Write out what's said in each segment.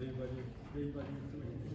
Everybody enjoy it.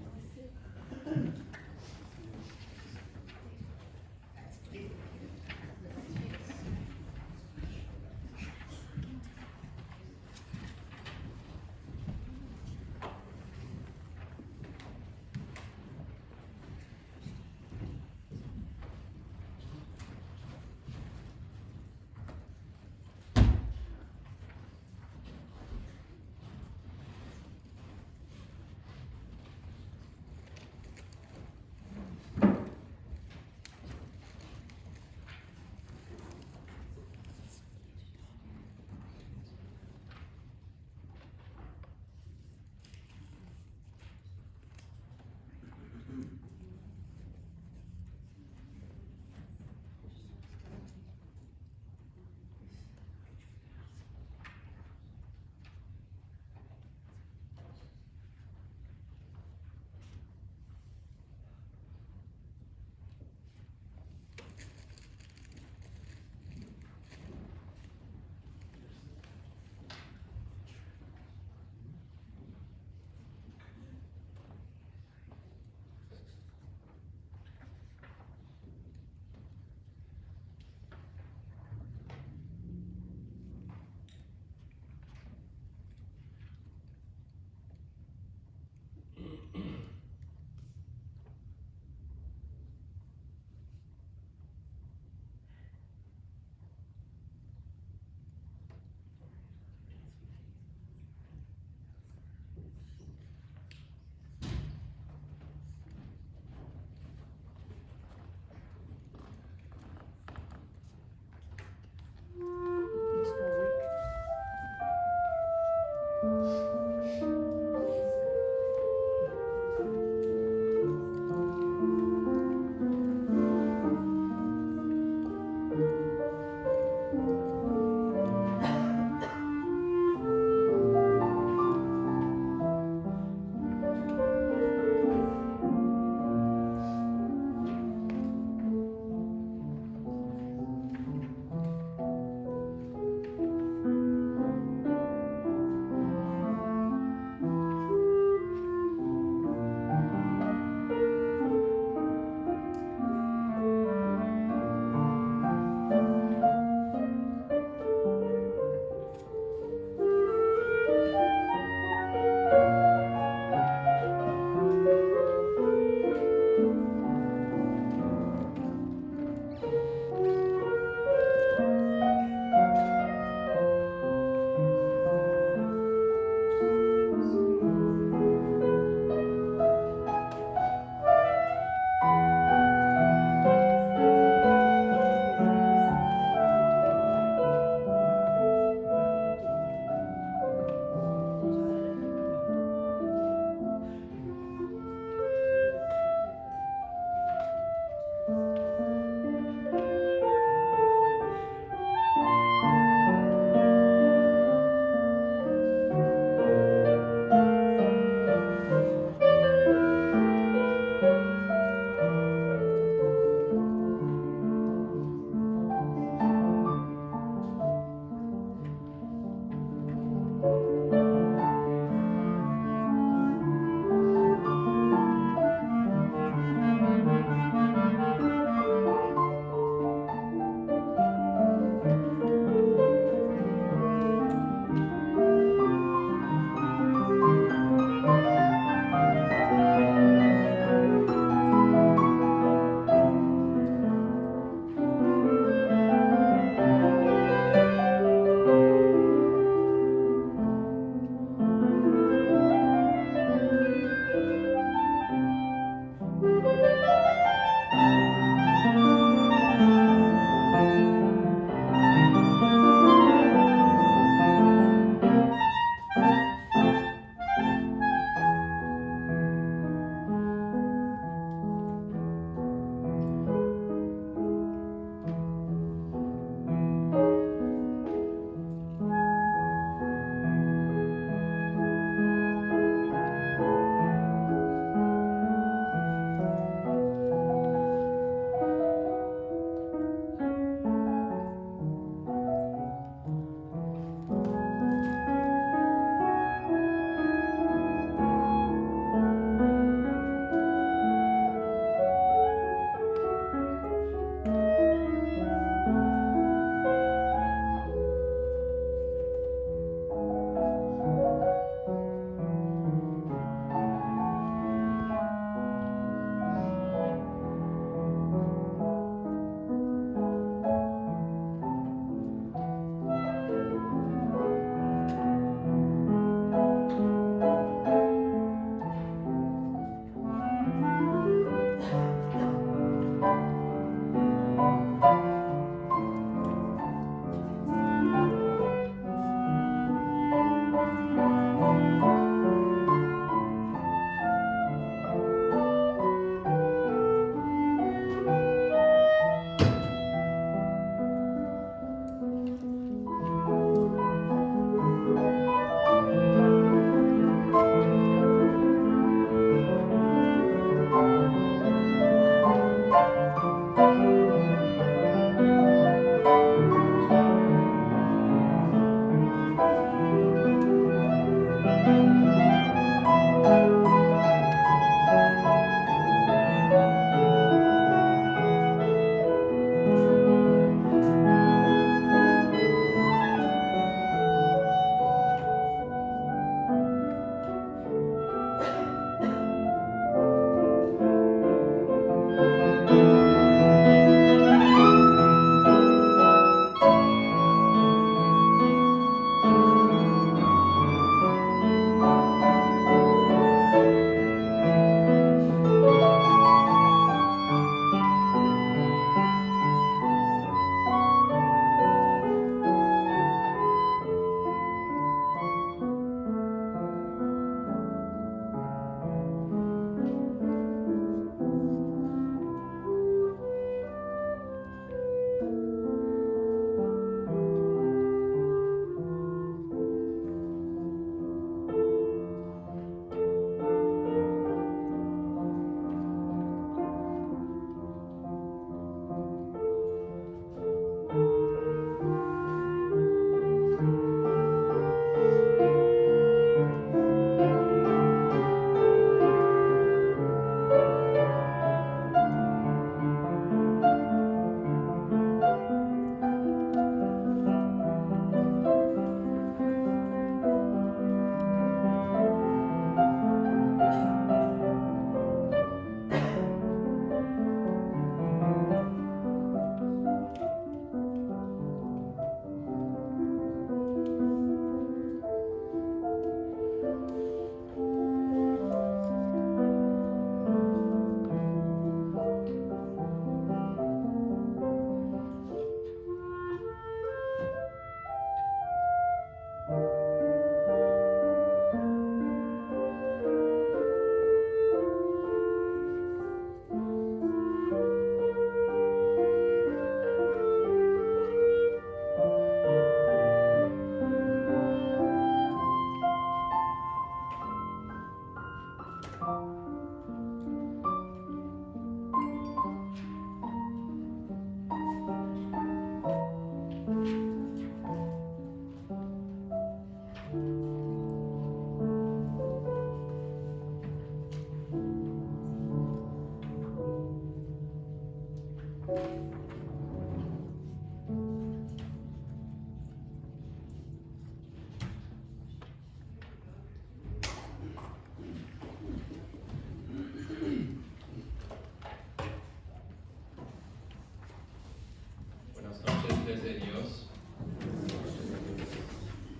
Dios.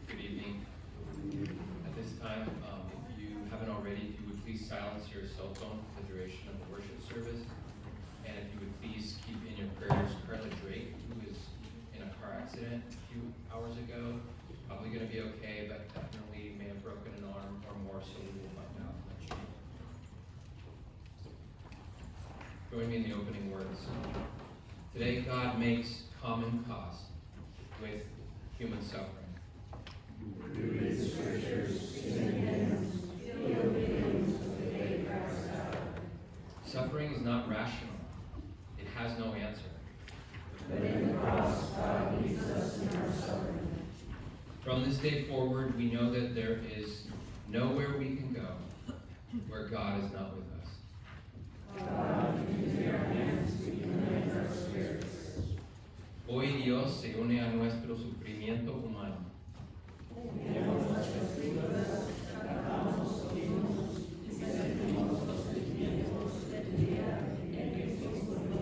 Good evening. At this time, if you haven't already, if you would please silence your cell phone for the duration of the worship service. And if you would please keep in your prayers Carla Drake, who is in a car accident a few hours ago. Probably going to be okay, but definitely may have broken an arm or more, so we will find out. Join me in the opening words. Today, God makes common cause with human suffering. Suffering is not rational. It has no answer. But in the cross, God leads us in our suffering. From this day forward, we know that there is nowhere we can go where God is not with us. God, into your hands we commend our spirits. Hoy Dios se une a nuestro sufrimiento humano. Tenemos nuestras vidas, tratamos, oímos y sentimos los sentimientos del día en que Cristo murió.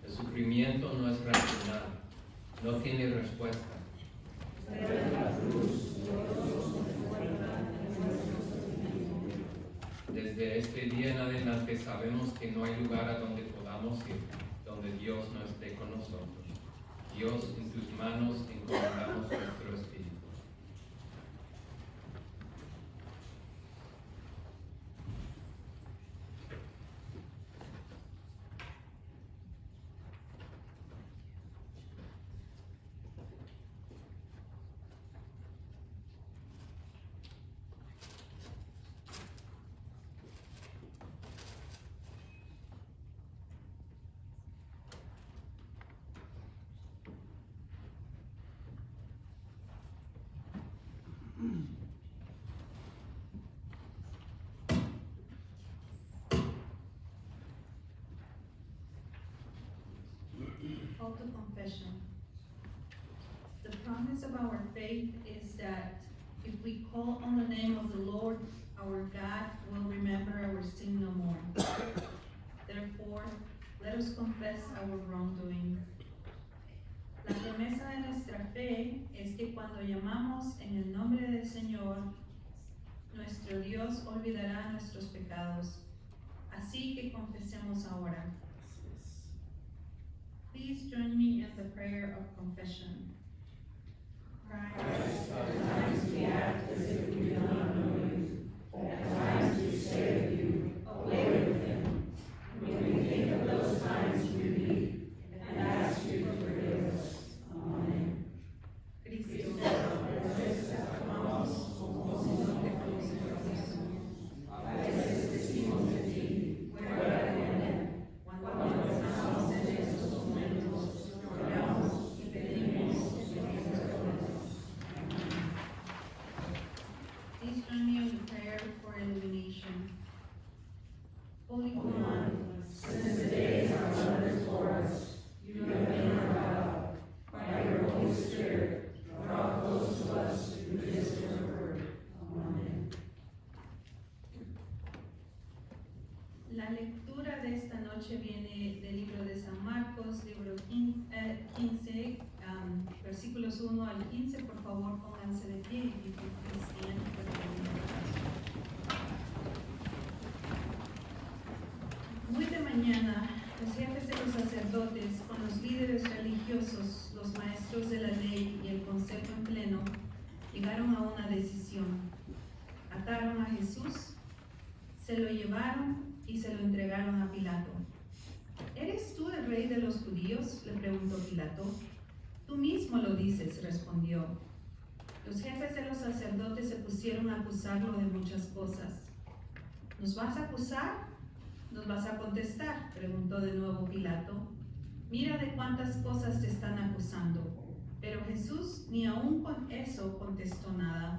El sufrimiento no es racional, no tiene respuesta. Pero en la cruz, Dios nos recuerda en nuestro sufrimiento. Desde este día en adelante sabemos que no hay lugar a donde podamos ir, donde Dios no esté con nosotros. Dios, en tus manos encomendamos nuestro espíritu. Call to confession. The promise of our faith is that if we call on the name of the Lord, our God will remember our sin no more. Therefore, let us confess our wrongdoing. La promesa de nuestra fe es que cuando llamamos en el nombre del Señor, nuestro Dios olvidará nuestros pecados. Así que confesemos ahora. Please join me in the prayer of confession. Christ, at times we act as if we do not know you. At times we say of you, away with him. When we think of those times, we weep and ask you to forgive us. Amen. Cristo, a veces actuamos como si no te conociéramos. A veces decimos de ti, fuera de él. Cuando pensamos en estos momentos, lloramos y pedimos que nos perdones. please join me in the prayer for illumination. Holy One, Since the days our mothers bore us, you have been our God. By your Holy Spirit, draw close to us through this your word. Amen. la lectura de esta noche viene del libro de San Marcos, libro 15, versículos 1 al 15. Por favor, pónganse de pie y stand for the reading. Muy de mañana, los jefes de los sacerdotes, con los líderes religiosos, los maestros de la ley y el consejo en pleno, llegaron a una decisión. Ataron a Jesús, se lo llevaron y se lo entregaron a Pilato. ¿Eres tú el rey de los judíos?, le preguntó Pilato. Tú mismo lo dices, respondió. Los jefes de los sacerdotes se pusieron a acusarlo de muchas cosas. ¿Nos vas a acusar? ¿Nos vas a contestar?, preguntó de nuevo Pilato. Mira de cuántas cosas te están acusando. Pero Jesús ni aún con eso contestó nada,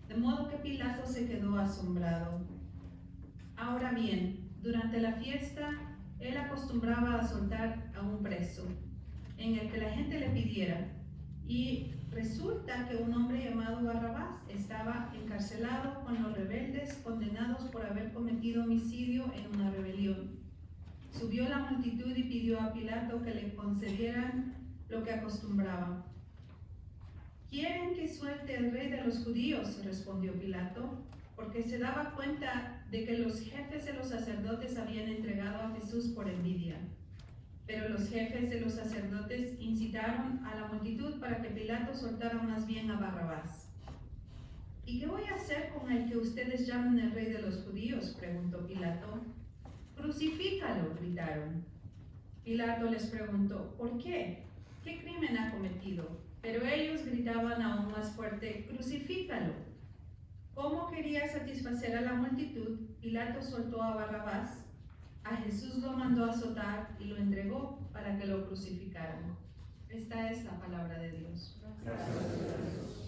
de modo que Pilato se quedó asombrado. Ahora bien, durante la fiesta, él acostumbraba a soltar a un preso, en el que la gente le pidiera, y resulta que un hombre llamado Barrabás estaba encarcelado con los rebeldes condenados por haber cometido homicidio en una rebelión. Subió la multitud y pidió a Pilato que le concedieran lo que acostumbraba. ¿Quieren que suelte el rey de los judíos?, respondió Pilato, porque se daba cuenta de que los jefes de los sacerdotes habían entregado a Jesús por envidia. Pero los jefes de los sacerdotes incitaron a la multitud para que Pilato soltara más bien a Barrabás. ¿Y qué voy a hacer con el que ustedes llaman el rey de los judíos?, preguntó Pilato. «Crucifícalo», gritaron. Pilato les preguntó, ¿por qué? ¿Qué crimen ha cometido? Pero ellos gritaban aún más fuerte, «¡Crucifícalo!». Como quería satisfacer a la multitud, Pilato soltó a Barrabás. A Jesús lo mandó azotar y lo entregó para que lo crucificaran. Esta es la palabra de Dios. Gracias a Dios.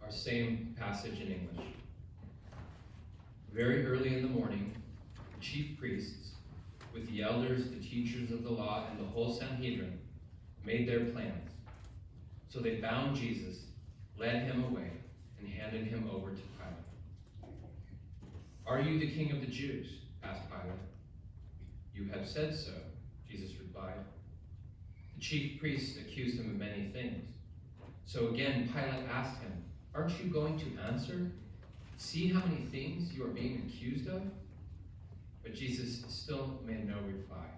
Our same passage in English. Very early in the morning, the chief priests, with the elders, the teachers of the law, and the whole Sanhedrin, made their plans. So they bound Jesus, led him away, and handed him over to Pilate. "Are you the king of the Jews?" asked Pilate. "You have said so," Jesus replied. The chief priests accused him of many things. So again Pilate asked him, "Aren't you going to answer? See how many things you are being accused of?" But Jesus still made no reply,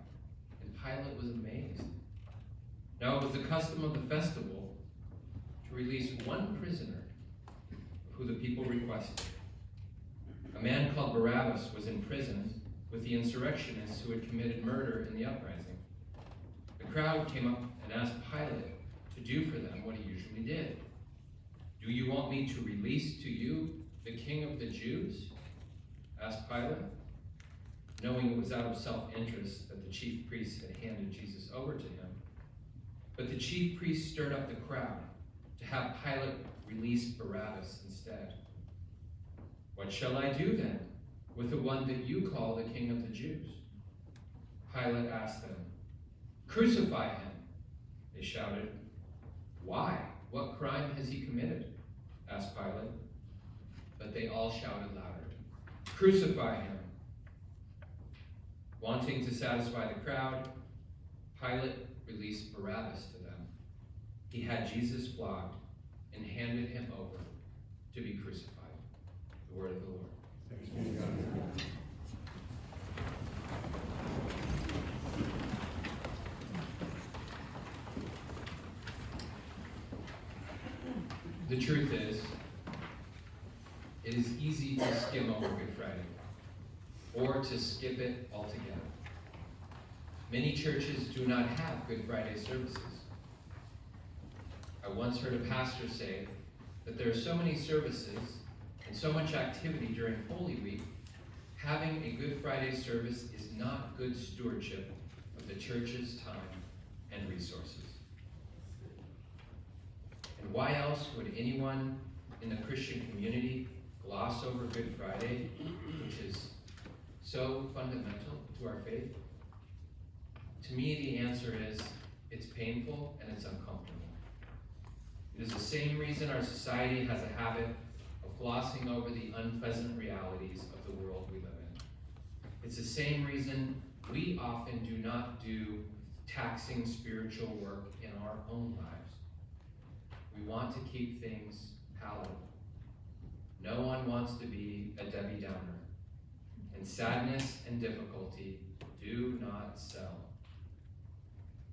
and Pilate was amazed. Now it was the custom of the festival to release one prisoner who the people requested. A man called Barabbas was in prison with the insurrectionists who had committed murder in the uprising. The crowd came up and asked Pilate to do for them what he usually did. "Do you want me to release to you the king of the Jews?" asked Pilate, knowing it was out of self-interest that the chief priests had handed Jesus over to him. But the chief priests stirred up the crowd to have Pilate release Barabbas instead. "What shall I do then with the one that you call the king of the Jews?" Pilate asked them. "Crucify him," they shouted. "Why? What crime has he committed?" asked Pilate. But they all shouted louder, "Crucify him." Wanting to satisfy the crowd, Pilate released Barabbas to them. He had Jesus flogged and handed him over to be crucified. The word of the Lord. Thanks be to God. The truth is, it is easy to skim over Good Friday, or to skip it altogether. Many churches do not have Good Friday services. I once heard a pastor say that there are so many services and so much activity during Holy Week, having a Good Friday service is not good stewardship of the church's time and resources. And why else would anyone in the Christian community gloss over Good Friday, which is so fundamental to our faith? To me, the answer is, it's painful and it's uncomfortable. It is the same reason our society has a habit of glossing over the unpleasant realities of the world we live in. It's the same reason we often do not do taxing spiritual work in our own lives. We want to keep things palatable. No one wants to be a Debbie Downer. And sadness and difficulty do not sell.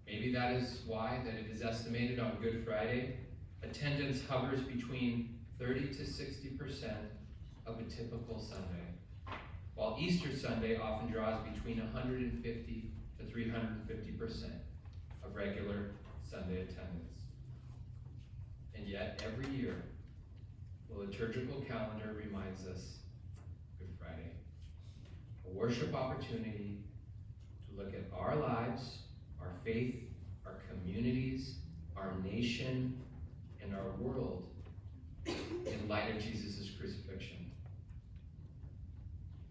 Maybe that is why that it is estimated on Good Friday, attendance hovers between 30 to 60% of a typical Sunday, while Easter Sunday often draws between 150 to 350% of regular Sunday attendance. And yet, every year, the liturgical calendar reminds us Good Friday, a worship opportunity to look at our lives, our faith, our communities, our nation, and our world in light of Jesus' crucifixion.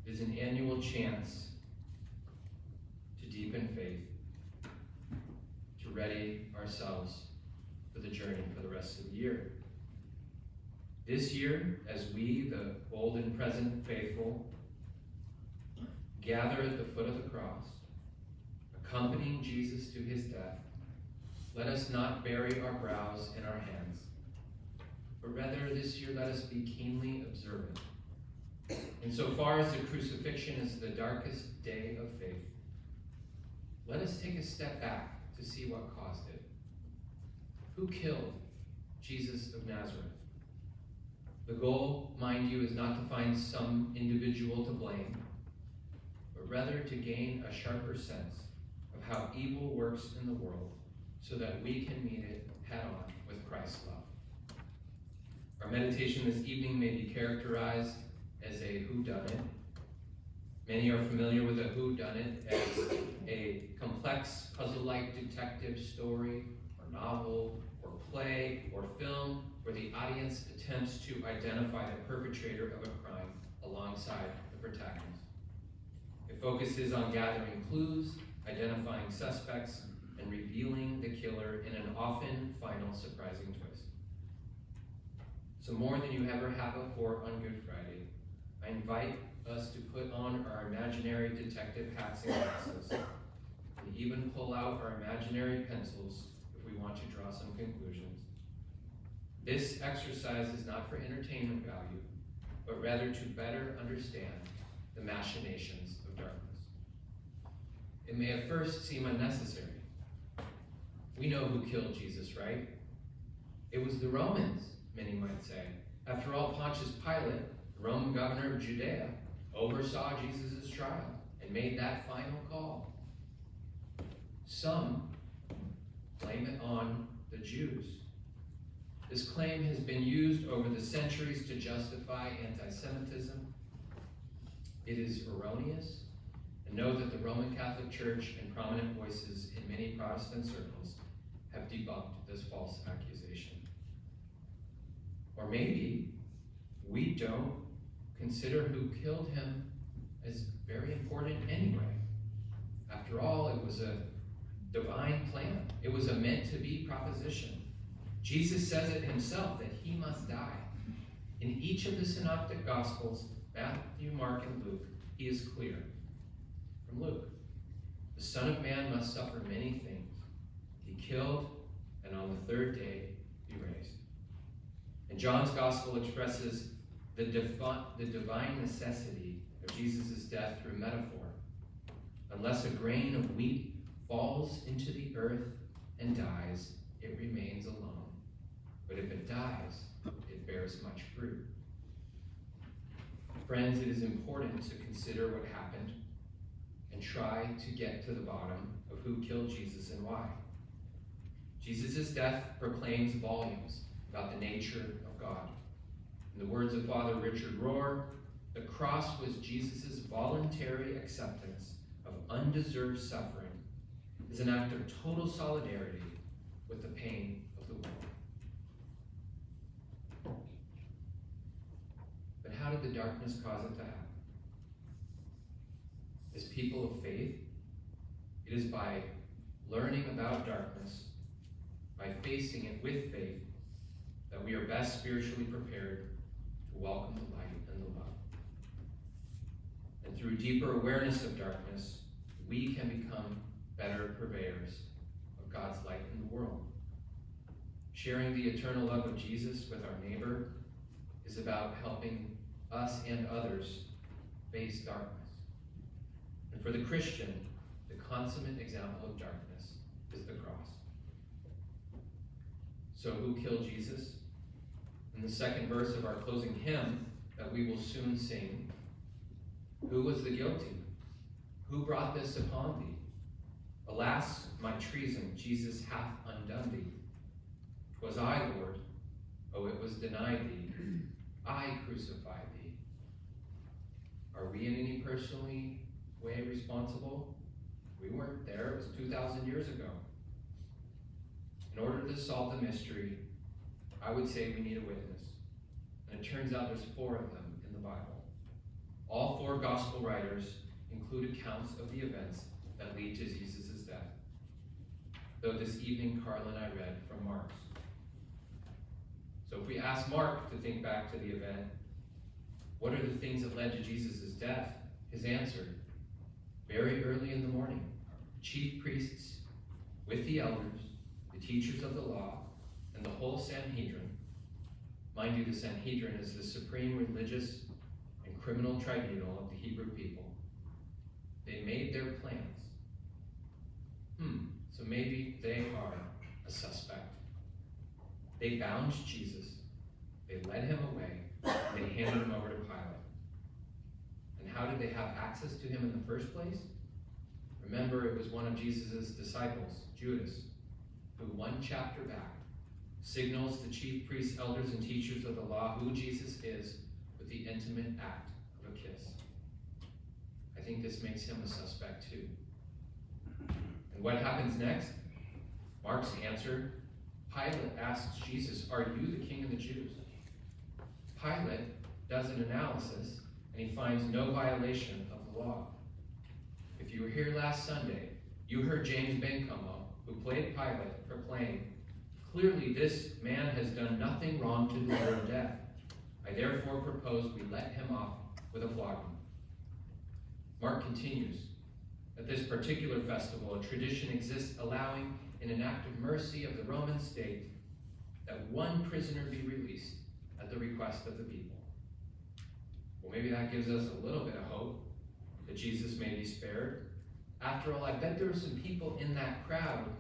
It is an annual chance to deepen faith, to ready ourselves for the journey for the rest of the year. This year, as we, the old and present faithful, gather at the foot of the cross, accompanying Jesus to his death, let us not bury our brows in our hands, but rather this year let us be keenly observant. Insofar as the crucifixion is the darkest day of faith, let us take a step back to see what caused it. Who killed Jesus of Nazareth? The goal, mind you, is not to find some individual to blame, but rather to gain a sharper sense of how evil works in the world so that we can meet it head on with Christ's love. Our meditation this evening may be characterized as a whodunit. Many are familiar with a whodunit as a complex, puzzle-like detective story or novel or play or film where the audience attempts to identify the perpetrator of a crime alongside the protagonist. It focuses on gathering clues, identifying suspects, and revealing the killer in an often final surprising twist. So more than you ever have before on Good Friday, I invite us to put on our imaginary detective hats and glasses, and even pull out our imaginary pencils if we want to draw some conclusions. This exercise is not for entertainment value, but rather to better understand the machinations of darkness. It may at first seem unnecessary. We know who killed Jesus, right? It was the Romans, many might say. After all, Pontius Pilate, the Roman governor of Judea, oversaw Jesus' trial and made that final call. Some blame it on the Jews. This claim has been used over the centuries to justify anti-Semitism. It is erroneous, and know that the Roman Catholic Church and prominent voices in many Protestant circles have debunked this false accusation. Or maybe we don't consider who killed him as very important anyway. After all, it was a divine plan. It was a meant-to-be proposition. Jesus says it himself that he must die. In each of the synoptic gospels, Matthew, Mark, and Luke, he is clear. From Luke, the Son of Man must suffer many things, be killed, and on the third day be raised. And John's gospel expresses the divine necessity of Jesus' death through metaphor. Unless a grain of wheat falls into the earth and dies, it remains alone. But if it dies, it bears much fruit. Friends, it is important to consider what happened and try to get to the bottom of who killed Jesus and why. Jesus' death proclaims volumes about the nature of God. In the words of Father Richard Rohr, the cross was Jesus' voluntary acceptance of undeserved suffering as an act of total solidarity with the pain of the world. But how did the darkness cause it to happen? As people of faith, it is by learning about darkness, by facing it with faith, that we are best spiritually prepared to welcome the light and the love. And through deeper awareness of darkness, we can become better purveyors of God's light in the world. Sharing the eternal love of Jesus with our neighbor is about helping us and others face darkness. And for the Christian, the consummate example of darkness is the cross. So who killed Jesus? In the second verse of our closing hymn that we will soon sing, who was the guilty? Who brought this upon thee? Alas, my treason, Jesus hath undone thee. 'Twas I, Lord, oh, it was denied thee. I crucified thee. Are we in any personally way responsible? We weren't there. It was 2,000 years ago. In order to solve the mystery, I would say we need a witness. And it turns out there's 4 of them in the Bible. All 4 gospel writers include accounts of the events that lead to Jesus' death. Though this evening, Carla and I read from Mark's. So if we ask Mark to think back to the event, what are the things that led to Jesus' death? His answer, very early in the morning, chief priests with the elders, the teachers of the law, and the whole Sanhedrin. Mind you, the Sanhedrin is the supreme religious and criminal tribunal of the Hebrew people. They made their plans. So maybe they are a suspect. They bound Jesus, they led him away, and they handed him over to Pilate. And how did they have access to him in the first place? Remember, it was one of Jesus' disciples, Judas, who one chapter back signals the chief priests, elders, and teachers of the law who Jesus is with the intimate act of a kiss. I think this makes him a suspect too. And what happens next? Mark's answer, Pilate asks Jesus, "Are you the king of the Jews?" Pilate does an analysis, and he finds no violation of the law. If you were here last Sunday, you heard James Bencomo, who played Pilate, proclaim, "Clearly this man has done nothing wrong to deserve death. I therefore propose we let him off with a flogging." Mark continues, at this particular festival, a tradition exists allowing, in an act of mercy of the Roman state, that one prisoner be released at the request of the people. Well, maybe that gives us a little bit of hope that Jesus may be spared. After all, I bet there were some people in that crowd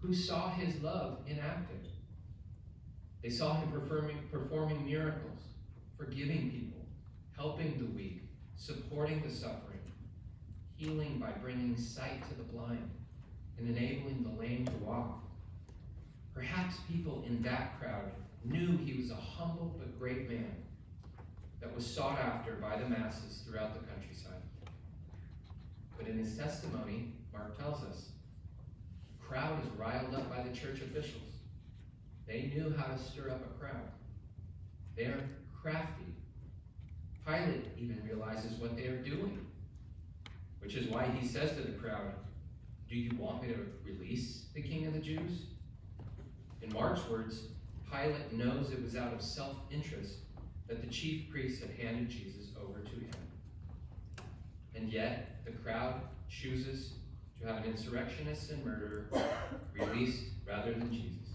who saw his love enacted. They saw him performing miracles, forgiving people, helping the weak, supporting the suffering, healing by bringing sight to the blind, and enabling the lame to walk. Perhaps people in that crowd knew he was a humble but great man that was sought after by the masses throughout the countryside. But in his testimony, Mark tells us, the crowd is riled up by the church officials. They knew how to stir up a crowd. They are crafty. Pilate even realizes what they are doing, which is why he says to the crowd, "Do you want me to release the king of the Jews?" In Mark's words, Pilate knows it was out of self-interest that the chief priests had handed Jesus over to him. And yet, the crowd chooses to have an insurrectionist and murderer released rather than Jesus.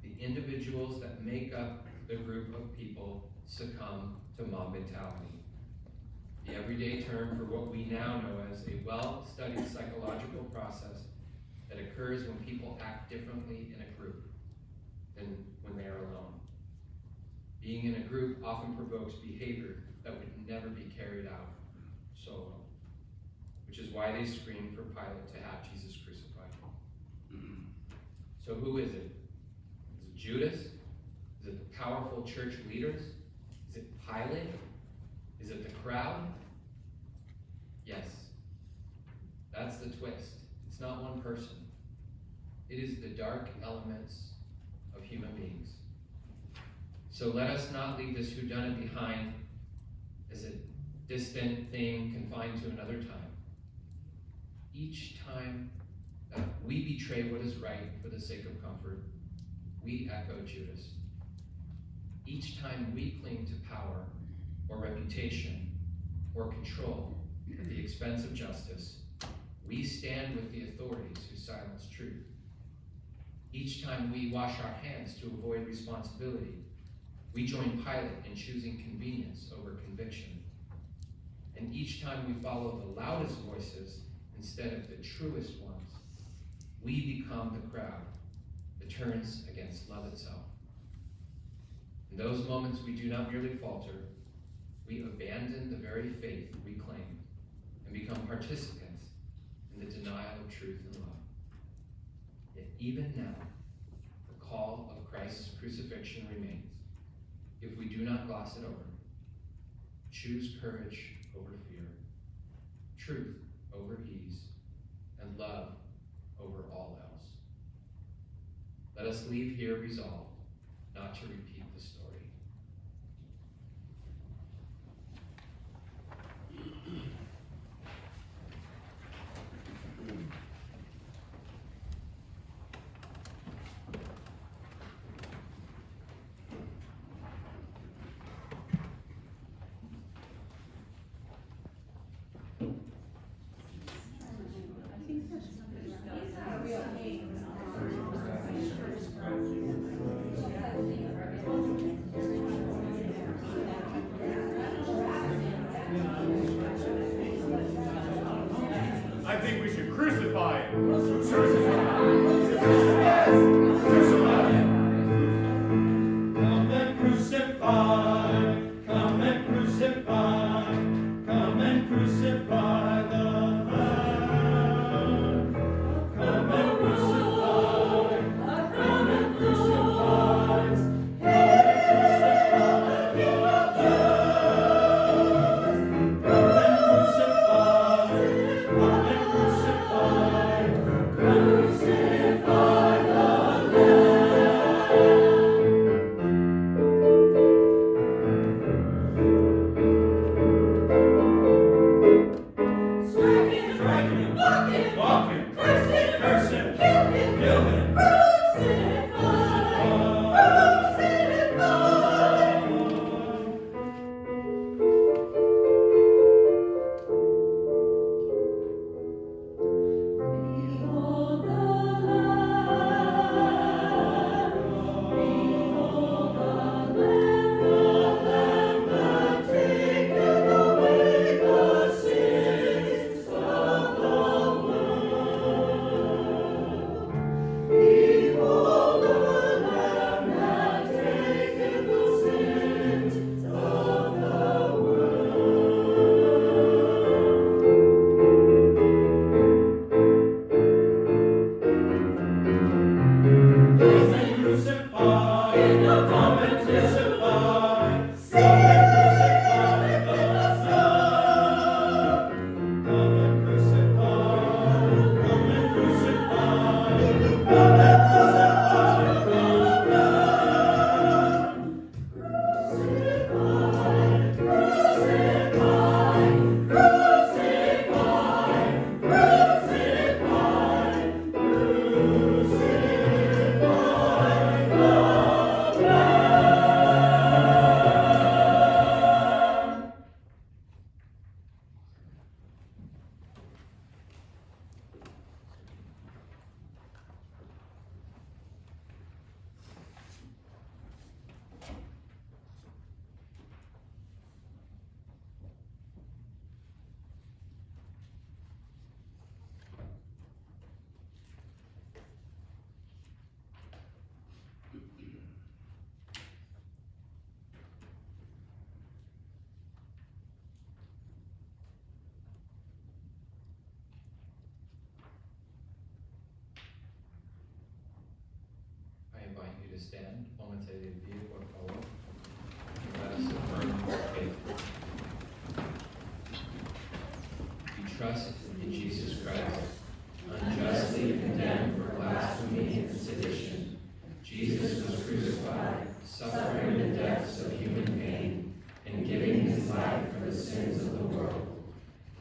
The individuals that make up the group of people succumb to mob mentality. The everyday term for what we now know as a well-studied psychological process that occurs when people act differently in a group than when they are alone. Being in a group often provokes behavior that would never be carried out solo, which is why they screamed for Pilate to have Jesus crucified. So who is it? Is it Judas? Is it the powerful church leaders? Is it Pilate? Is it the crowd? Yes. That's the twist. It's not one person. It is the dark elements of human beings. So let us not leave this whodunit behind as a distant thing confined to another time. Each time that we betray what is right for the sake of comfort, we echo Judas. Each time we cling to power or reputation or control at the expense of justice, we stand with the authorities who silence truth. Each time we wash our hands to avoid responsibility, we join Pilate in choosing convenience over conviction. And each time we follow the loudest voices instead of the truest ones, we become the crowd that turns against love itself. In those moments, we do not merely falter, we abandon the very faith we claim and become participants in the denial of truth and love. Yet even now, the call of Christ's crucifixion remains. If we do not gloss it over, choose courage over fear, truth over ease, and love over all else. Let us leave here resolved not to repeat the story. I think we should crucify him. Come and crucify, come and crucify, come and crucify the Lamb. Come and crucify, come and crucify, the King of Kings. Come and crucify, come and crucify, crucify the Lamb. I invite you to stand, pónganse de pie, por favor, and let us affirm our faith. We trust in Jesus Christ, unjustly condemned for blasphemy and sedition. Jesus was crucified, suffering the deaths of human pain, and giving his life for the sins of the world.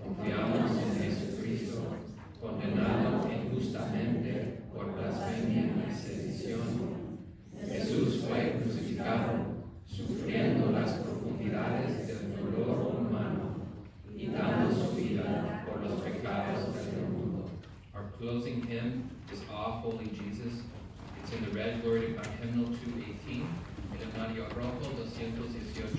Confiamos en Jesucristo, condenado injustamente por blasfemia y sedición. Jesús fue crucificado, sufriendo las profundidades del dolor humano y dando su vida por los pecados del mundo. Our closing hymn is All Holy Jesus. It's in the red Glory to God hymnal 218, en el Mario Rojo 218.